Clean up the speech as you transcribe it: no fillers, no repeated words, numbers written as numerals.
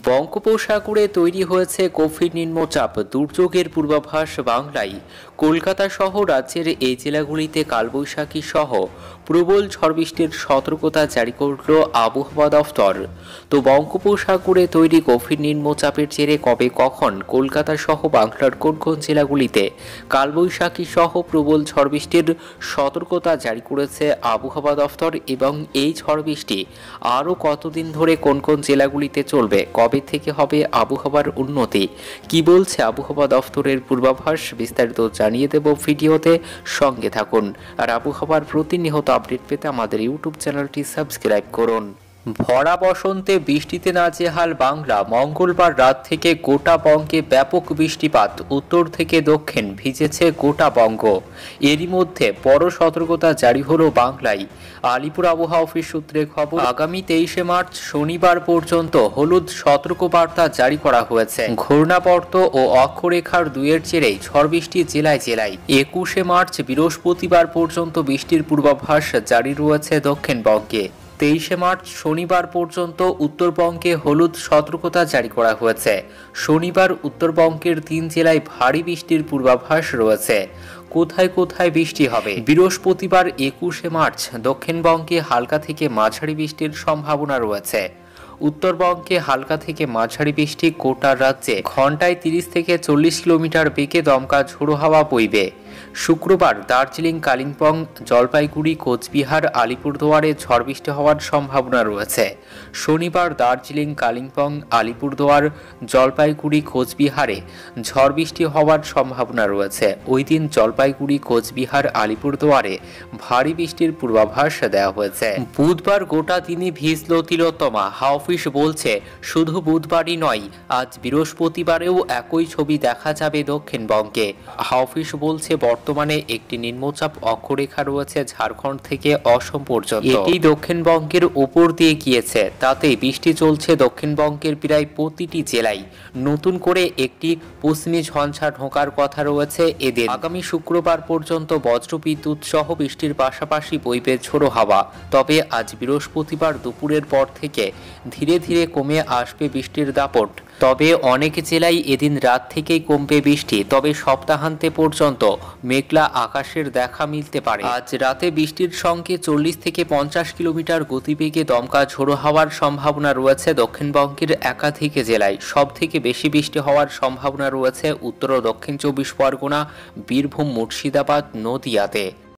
বঙ্গোপসাগরে তৈরি হয়েছে গভীর নিম্নচাপ, দুর্যোগের পূর্বাভাস বাংলায়। কলকাতা সহ রাজ্যের এই জেলাগুলিতে কালবৈশাখী সহ প্রবল ঝড় বৃষ্টির সতর্কতা জারি করল আবহাওয়া দফতর। তো বঙ্গোপসাগরে তৈরি গভীর নিম্নচাপের জেরে কবে কখন কলকাতা সহ বাংলার কোন কোন জেলাগুলিতে কালবৈশাখী সহ প্রবল ঝড় বৃষ্টির সতর্কতা জারি করেছে আবহাওয়া দফতর, এবং এই ঝড় বৃষ্টি আরও কতদিন ধরে কোন কোন জেলাগুলিতে চলবে, কবে থেকে হবে আবহাওয়ার উন্নতি, কি বলছে আবহাওয়া দফতরের পূর্বাভাস, বিস্তারিত জানিয়ে দেব ভিডিওতে। সঙ্গে থাকুন আর আবহাওয়ার প্রতিনিয়ত আপডেট পেতে আমাদের ইউটিউব চ্যানেলটি সাবস্ক্রাইব করুন। ভরা বসন্তে বৃষ্টিতে নাজেহাল বাংলা। মঙ্গলবার রাত থেকে গোটা বঙ্গে ব্যাপক বৃষ্টিপাত, উত্তর থেকে দক্ষিণ ভিজেছে গোটা বঙ্গ। এরই মধ্যে বড় সতর্কতা জারি হলো বাংলায়। আলিপুর আবহাওয়া অফিস সূত্রে খবর, আগামী 23শে মার্চ শনিবার পর্যন্ত হলুদ সতর্কবার্তা জারি করা হয়েছে। ঘূর্ণাবর্ত ও অক্ষরেখার দুয়ের জেরেই ঝড় বৃষ্টি জেলায় জেলায়। 21শে মার্চ বৃহস্পতিবার পর্যন্ত বৃষ্টির পূর্বাভাস জারি রয়েছে দক্ষিণবঙ্গে। 23শে মার্চ শনিবার পর্যন্ত উত্তরবঙ্গে হলুদ সতর্কতা জারি করা হয়েছে। শনিবার উত্তরবঙ্গের 3 জেলায় ভারী বৃষ্টির পূর্বাভাস রয়েছে। কোথায় কোথায় বৃষ্টি হবে? বৃহস্পতিবার 21শে মার্চ দক্ষিণবঙ্গে হালকা থেকে মাঝারি বৃষ্টির সম্ভাবনা রয়েছে। উত্তরবঙ্গে হালকা থেকে মাঝারি বৃষ্টি, গোটা রাজ্যে ঘন্টায় 30 থেকে 40 কিলোমিটার বেগে দমকা ঝোড়ো হাওয়া বইবে। শুক্রবার দার্জিলিং, কালিম্পং, জলপাইগুড়ি, কোচবিহার, আলিপুরদুয়ারে ঝড় বৃষ্টি হওয়ার সম্ভাবনা রয়েছে। শনিবার দার্জিলিং, কালিম্পং, আলিপুরদুয়ার, জলপাইগুড়ি, কোচবিহারে ঝড় বৃষ্টি হওয়ার সম্ভাবনা রয়েছে। ওই দিন জলপাইগুড়ি, কোচবিহার, আলিপুরদুয়ারে ভারী বৃষ্টির পূর্বাভাস দেওয়া হয়েছে। বুধবার গোটা দিনই ভিজল তিলোত্তমা। হাওয়া অফিস বলছে, শুধু বুধবারই নয়, আজ বৃহস্পতিবারেও একই ছবি দেখা যাবে দক্ষিণবঙ্গে। হাওয়া অফিস বলছে, বর্তমানে একটি নিম্নচাপ অক্ষরেখা রয়েছে ঝাড়খণ্ড থেকে অসম পর্যন্ত। এটি দক্ষিণবঙ্গের উপর দিয়ে গিয়েছে, তাতে বৃষ্টি চলছে দক্ষিণবঙ্গের প্রায় প্রতিটি জেলায়। নতুন করে একটি পশ্চিমী ঝঞ্ঝা ঢোকার কথা রয়েছে এদের। আগামী শুক্রবার পর্যন্ত বজ্রবিদ্যুৎ সহ বৃষ্টির পাশাপাশি বইবে ঝোড়ো হাওয়া। তবে আজ বৃহস্পতিবার দুপুরের পর থেকে ধীরে ধীরে কমে আসবে বৃষ্টির দাপট। তবে অনেক জেলায় এদিন রাত থেকেই কমবে বৃষ্টি। তবে সপ্তাহান্তে পর্যন্ত মেঘলা আকাশের দেখা মিলতে পারে। আজ রাতে বৃষ্টির সঙ্গে 40 থেকে 50 কিলোমিটার গতিবেগে দমকা ঝোড়ো হওয়ার সম্ভাবনা রয়েছে দক্ষিণবঙ্গের একাধিক জেলায়। সব থেকে বেশি বৃষ্টি হওয়ার সম্ভাবনা রয়েছে উত্তর ও দক্ষিণ 24 পরগনা, বীরভূম, মুর্শিদাবাদ, নদিয়াতে।